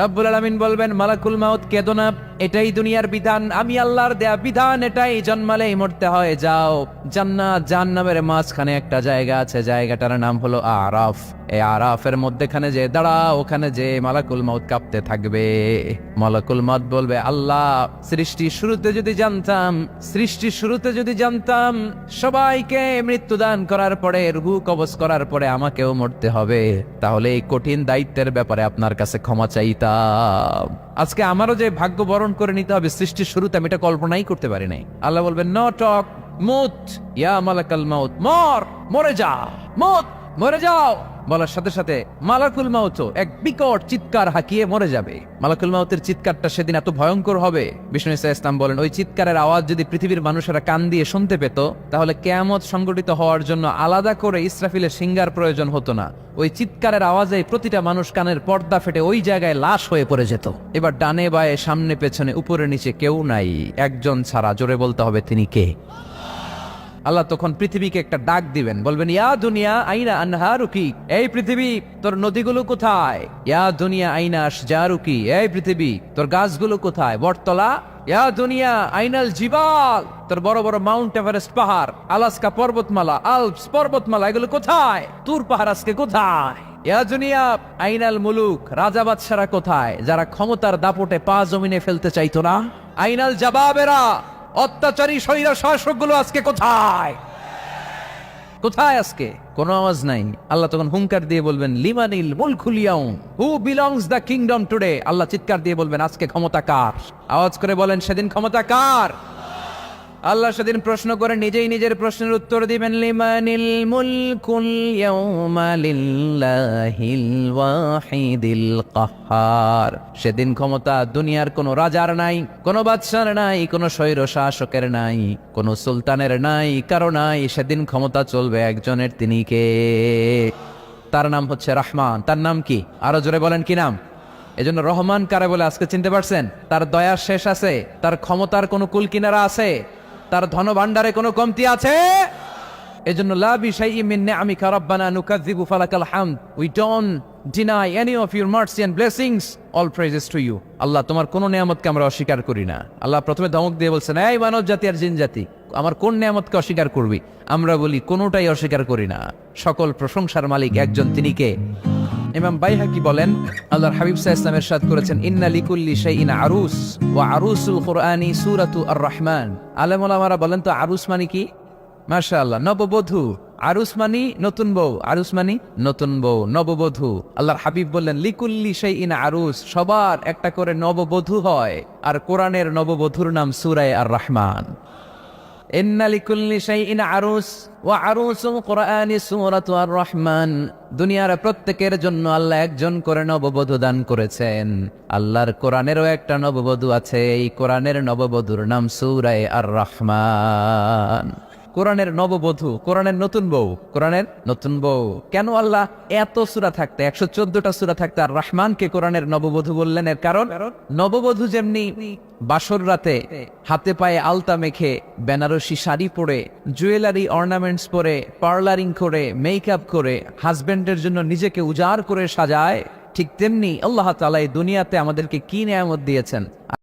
রব্বুল আলামিন বলবেন মালাকুল মাউত কেঁদো না, এটাই দুনিয়ার বিধান, আমি আল্লাহর দেয়া বিধান, এটাই জন্মালেই মরতে হয়। যাও, জান্নাত জাহান্নামের মাঝখানে একটা জায়গা আছে, জায়গাটার নাম হলো আরাফ। এই আরাফের মধ্যেখানে যে দাঁড়া, ওখানে যে মালাকুল মাউত কাঁপতে থাকবে। মালাকুল মাউত বলবে, আল্লাহ সৃষ্টির শুরুতে যদি জানতাম সবাইকে মৃত্যুদান করার পরে, রূহ কবজ করার পরে আমাকেও মরতে হবে, তাহলে এই কঠিন দায়িত্বের ব্যাপারে আপনার কাছে ক্ষমা চাইতাম। আজকে আমারও যে ভাগ্য বরণ করে নিতে হবে সৃষ্টির শুরুতে, আমি এটা কল্পনাই করতে পারি নাই। আল্লাহ বলবেন, নো টক, মুত ইয়া মালাকুল মাউত, মরে যা, মরে যাও। বলার সাথে সাথে মালাকুল মাউত এক বিকট চিৎকার হাঁকিয়ে মরে যাবে। মালাকুল মাউতের চিৎকারটা সেদিন এত ভয়ঙ্কর হবে, বিষ্ণু ঈসা ইসলাম বলেন, ওই চিৎকারের আওয়াজ যদি পৃথিবীর মানুষেরা কান দিয়ে শুনতে পেত, তাহলে কিয়ামত সংগঠিত হওয়ার জন্য আলাদা করে ইসরাফিলের সিঙ্গার প্রয়োজন হতো না। ওই চিৎকারের আওয়াজে প্রতিটা মানুষ কানের পর্দা ফেটে ওই জায়গায় লাশ হয়ে পড়ে যেত। এবার ডানে বায়ে সামনে পেছনে উপরে নিচে কেউ নাই, একজন ছাড়া। জোরে বলতে হবে, তিনি কে? আল্লাহ তখন পৃথিবীকে একটা ডাক দিবেন, বলবেন, ইয়া দুনিয়া আইনা আনহারুকি, এই পৃথিবী তোর নদীগুলো কোথায়? ইয়া দুনিয়া আইনা আশজারুকি, এই পৃথিবী তোর গাছগুলো কোথায়? বটতলা। ইয়া দুনিয়া আইনাল জিবাল, তোর বড় বড় মাউন্ট এভারেস্ট পাহাড়, আলাস্কা পর্বতমালা, আলপস পর্বতমালা, এগুলো কোথায়? তুর পাহাড় আজকে কোথায়? ইয়া দুনিয়া আইনাল মুলুক, রাজা বাদশারা কোথায়, যারা ক্ষমতার দাপটে পা জমিনে ফেলতে চাইতো না? আইনাল জাবাবেরা, অত্যাচারী স্বৈর শাসকগুলো আজকে কোথায়? আজকে কোনো আওয়াজ নাই। আল্লাহ তখন হুঙ্কার দিয়ে বলবেন, লিমানিল মুলকুল ইয়াউম, who belongs the kingdom today. আল্লাহ চিৎকার দিয়ে বলবেন, আজকে ক্ষমতা কার? আওয়াজ করে বলেন, সেদিন ক্ষমতা কার? আল্লাহ সেদিন প্রশ্ন করে নিজেই নিজের প্রশ্নের উত্তর দিবেন, লিমানিল মুলকুল ইয়াউমা লিল্লাহিল ওয়াহিদিল কাহ্হার। সেদিন ক্ষমতা দুনিয়ার কোনো রাজার নাই, কোনো বাদশার নাই, কোনো স্বৈর শাসকের নাই, কোনো সুলতানের নাই, কারো নাই। সেদিন ক্ষমতা চলবে একজনের, তিনি কে? তার নাম হচ্ছে রহমান। তার নাম কি? আরো জোরে বলেন, কি নাম? এজন্য রহমান কারে বলে আজকে চিনতে পারছেন? তার দয়ার শেষ আছে? তার ক্ষমতার কোনো কুল কিনারা আছে? তার ধন ভান্ডারে কোনো কমতি আছে? এজন্য লা বিশাইইন মিন নিআমিকা রাব্বানা নুকাযযিবু ফালাকাল হামদ, we don't deny any of your mercy and blessings, all praises to you. আল্লাহ তোমার কোন নিয়ামতকে আমরা অস্বীকার করি না। আল্লাহ প্রথমে ধমক দিয়ে বলছেন, এই মানব জাতি আর জিন জাতি, আমার কোন নিয়ামতকে অস্বীকার করবি? আমরা বলি কোনোটাই অস্বীকার করি না। সকল প্রশংসার মালিক একজন, তিনি কে? ইমাম বাইহাকি বলেন, আল্লাহর হাবিব সাল্লাল্লাহু আলাইহি ওয়াসাল্লাম ইরশাদ করেছেন, ইন্না লিকুল্লি শাইইন আরুস ওয়া আরুসুল কুরআনি সূরাতু আর-রাহমান। আলেম ওলামারা বলেন তো আরুস মানে কি? মাশাআল্লাহ, নববধূ। আরুস মানি নতুন বউ, আরুস মানি নতুন বউ, নববধূ। আল্লাহর হাবিব বললেন, লিকুল্লি শাইইন আরুস, সবার একটা করে নববধূ হয়। আর কোরআনের নববধূর নাম সূরা আর-রাহমান। ইন্না লিকুল্লি শাইইন আরুস ওয়া আরুসুল কুরআনি সূরাতু আর-রাহমান। দুনিয়ার প্রত্যেকের জন্য আল্লাহ একজন করে নববধূ দান করেছেন। আল্লাহর কোরআনেরও একটা নববধূ আছে, এই কোরআনের নববধূর নাম সূরা আর-রাহমান। কোরআনের নববধূ, কোরআনের নতুন বউ, কোরআনের নতুন বউ। কেন আল্লাহ এত সূরা থাকতে, 114টা সূরা থাকতে আর রহমানকে কোরআনের নববধূ বললেন? এর কারণ, নববধূ যেমনি বাসর রাতে হাতে পায়ে আলতা মেখে, বেনারসি শাড়ি পরে, জুয়েলারি অর্নামেন্টস পরে, পার্লারিং করে, মেকআপ করে হাজবেন্ডের জন্য নিজেকে উজাড় করে সাজায়, ঠিক তেমনি আল্লাহ তাআলা এই দুনিয়াতে আমাদেরকে কি নিয়ামত দিয়েছেন।